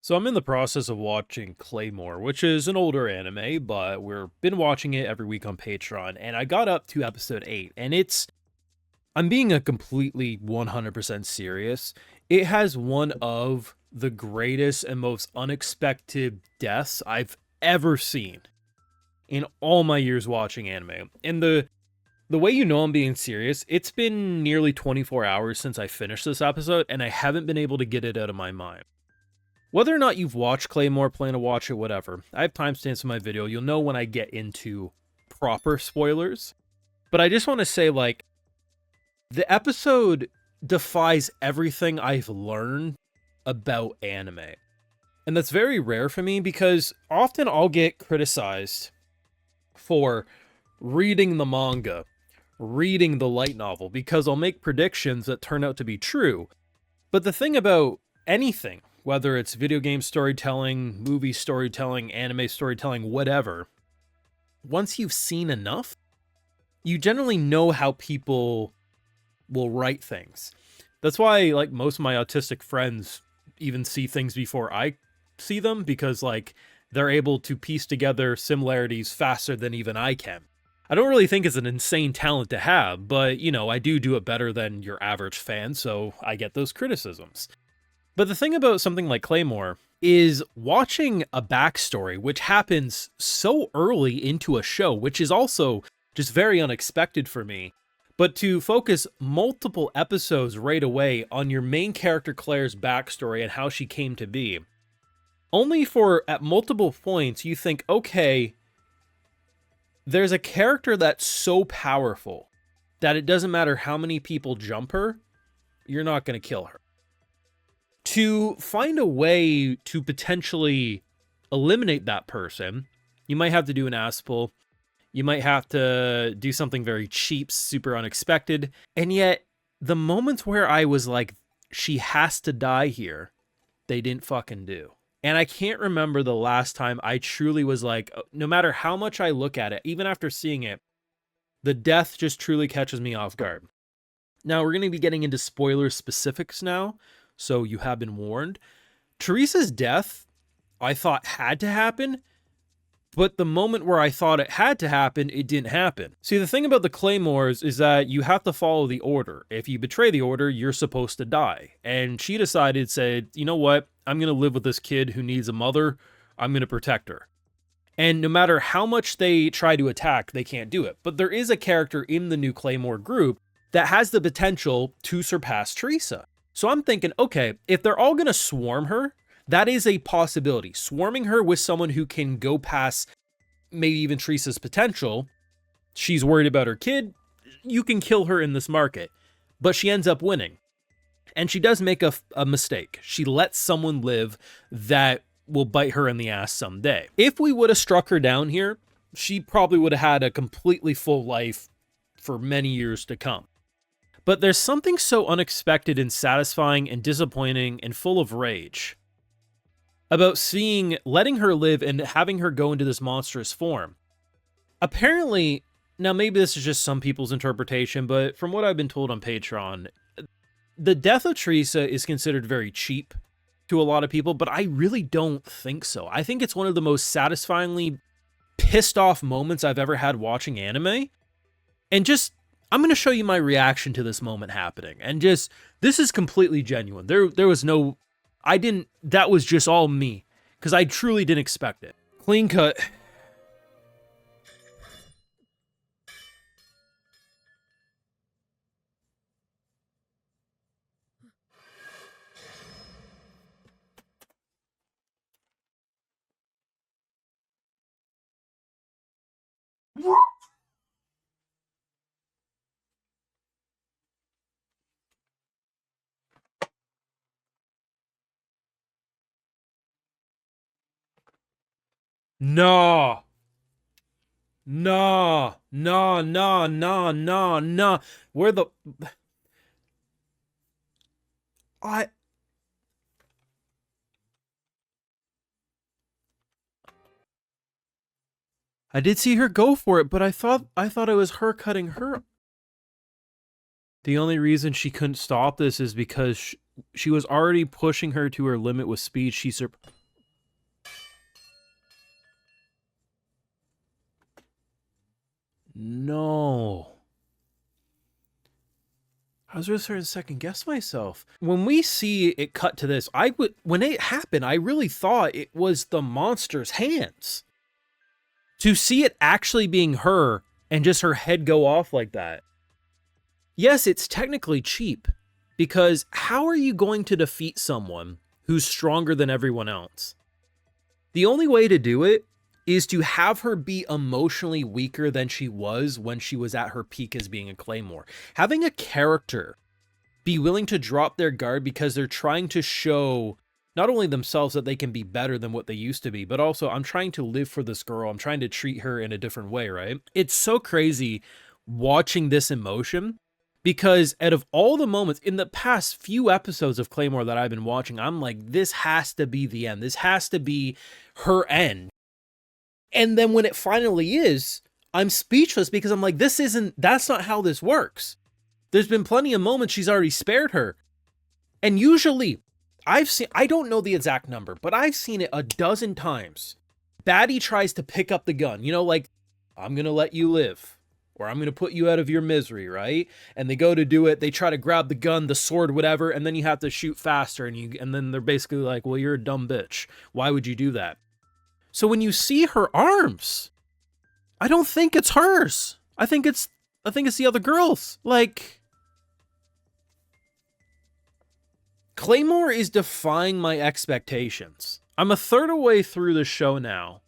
So I'm in the process of watching Claymore, which is an older anime, but we've been watching it every week on Patreon, and I got up to episode 8, and I'm being a completely 100% serious. It has one of the greatest and most unexpected deaths I've ever seen in all my years watching anime. And the way you know I'm being serious, it's been nearly 24 hours since I finished this episode, and I haven't been able to get it out of my mind. Whether or not you've watched Claymore, plan to watch it, whatever, I have timestamps in my video. You'll know when I get into proper spoilers. But I just want to say, like, the episode defies everything I've learned about anime. And that's very rare for me because often I'll get criticized for reading the manga, reading the light novel, because I'll make predictions that turn out to be true. But the thing about anything, whether it's video game storytelling, movie storytelling, anime storytelling, whatever, once you've seen enough, you generally know how people will write things. That's why, like, most of my autistic friends even see things before I see them, because, like, they're able to piece together similarities faster than even I can. I don't really think it's an insane talent to have, but, you know, I do it better than your average fan, so I get those criticisms. But the thing about something like Claymore is watching a backstory, which happens so early into a show, which is also just very unexpected for me, but to focus multiple episodes right away on your main character Claire's backstory and how she came to be, only for at multiple points you think, okay, there's a character that's so powerful that it doesn't matter how many people jump her, you're not going to kill her. To find a way to potentially eliminate that person, you might have to do an ass pull. You might have to do something very cheap, super unexpected. And yet, the moments where I was like, she has to die here, they didn't fucking do. And I can't remember the last time I truly was like, no matter how much I look at it, even after seeing it, the death just truly catches me off guard. Now, we're going to be getting into spoiler specifics now, so you have been warned. Teresa's death, I thought had to happen, but the moment where I thought it had to happen, it didn't happen. See, the thing about the Claymores is that you have to follow the order. If you betray the order, you're supposed to die. And she said, you know what? I'm going to live with this kid who needs a mother. I'm going to protect her. And no matter how much they try to attack, they can't do it. But there is a character in the new Claymore group that has the potential to surpass Teresa. So I'm thinking, okay, if they're all going to swarm her, that is a possibility. Swarming her with someone who can go past maybe even Teresa's potential. She's worried about her kid. You can kill her in this market. But she ends up winning. And she does make a mistake. She lets someone live that will bite her in the ass someday. If we would have struck her down here, she probably would have had a completely full life for many years to come. But there's something so unexpected and satisfying and disappointing and full of rage about letting her live and having her go into this monstrous form. Apparently, now maybe this is just some people's interpretation, but from what I've been told on Patreon, the death of Teresa is considered very cheap to a lot of people, but I really don't think so. I think it's one of the most satisfyingly pissed off moments I've ever had watching anime. And just, I'm going to show you my reaction to this moment happening. And just, this is completely genuine. There was no, that was just all me. Because I truly didn't expect it. Clean cut. No. No. No, no, no, no, no. Where the... I... I did see her go for it, but I thought it was her cutting her. The only reason she couldn't stop this is because she was already pushing her to her limit with speed. No. I was really starting to second guess myself. When we see it cut to this, when it happened, I really thought it was the monster's hands. To see it actually being her and just her head go off like that. Yes, it's technically cheap, because how are you going to defeat someone who's stronger than everyone else? The only way to do it is to have her be emotionally weaker than she was when she was at her peak as being a Claymore. Having a character be willing to drop their guard because they're trying to show not only themselves that they can be better than what they used to be, but also I'm trying to live for this girl. I'm trying to treat her in a different way, right? It's so crazy watching this emotion, because out of all the moments in the past few episodes of Claymore that I've been watching, I'm like, this has to be the end. This has to be her end. And then when it finally is, I'm speechless, because I'm like, that's not how this works. There's been plenty of moments she's already spared her. And usually, I don't know the exact number, but I've seen it a dozen times. Baddie tries to pick up the gun, like, I'm going to let you live, or I'm going to put you out of your misery, right? And they go to do it, they try to grab the gun, the sword, whatever, and then you have to shoot faster, and then they're basically like, well, you're a dumb bitch. Why would you do that? So when you see her arms, I don't think it's hers. I think it's the other girls. Like, Claymore is defying my expectations. I'm a third of the way through the show now.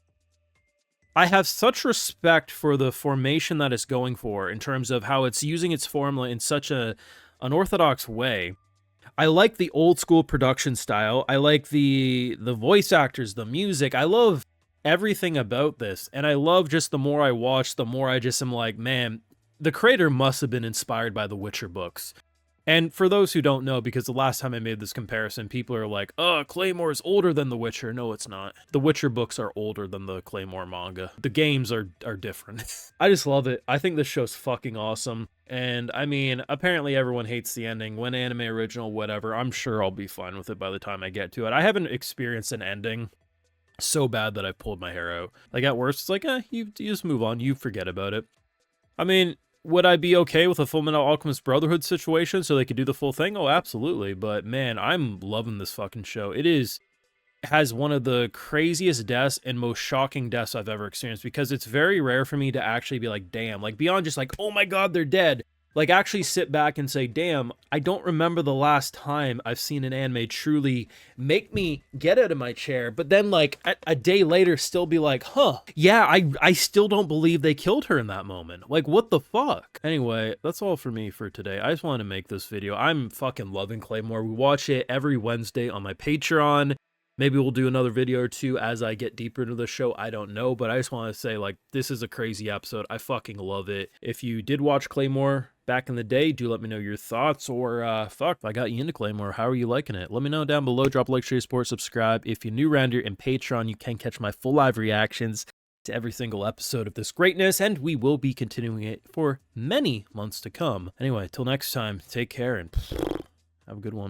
I have such respect for the formation that it's going for in terms of how it's using its formula in such an unorthodox way. I like the old school production style. I like the voice actors, the music. I love everything about this. And I love just the more I watch, the more I just am like, man, the creator must have been inspired by the Witcher books. And for those who don't know, because the last time I made this comparison, people are like, oh, Claymore is older than The Witcher. No, it's not. The Witcher books are older than the Claymore manga. The games are different. I just love it. I think this show's fucking awesome. And I mean, apparently everyone hates the ending. When anime original, whatever, I'm sure I'll be fine with it by the time I get to it. I haven't experienced an ending so bad that I've pulled my hair out. Like, at worst, it's like, you just move on. You forget about it. I mean, would I be okay with a Fullmetal Alchemist Brotherhood situation so they could do the full thing? Oh, absolutely. But man, I'm loving this fucking show. It has one of the craziest deaths and most shocking deaths I've ever experienced, because it's very rare for me to actually be like, damn, like beyond just like, oh my God, they're dead. Like, actually sit back and say, damn, I don't remember the last time I've seen an anime truly make me get out of my chair, but then, like, a day later still be like, huh, yeah, I still don't believe they killed her in that moment. Like, what the fuck? Anyway, that's all for me for today. I just wanted to make this video. I'm fucking loving Claymore. We watch it every Wednesday on my Patreon. Maybe we'll do another video or two as I get deeper into the show. I don't know, but I just want to say, like, this is a crazy episode. I fucking love it. If you did watch Claymore back in the day, do let me know your thoughts, or fuck, if I got you into Claymore, how are you liking it? Let me know down below. Drop a like, share, support, subscribe. If you're new around here in Patreon, you can catch my full live reactions to every single episode of this greatness, and we will be continuing it for many months to come. Anyway, till next time, take care and have a good one.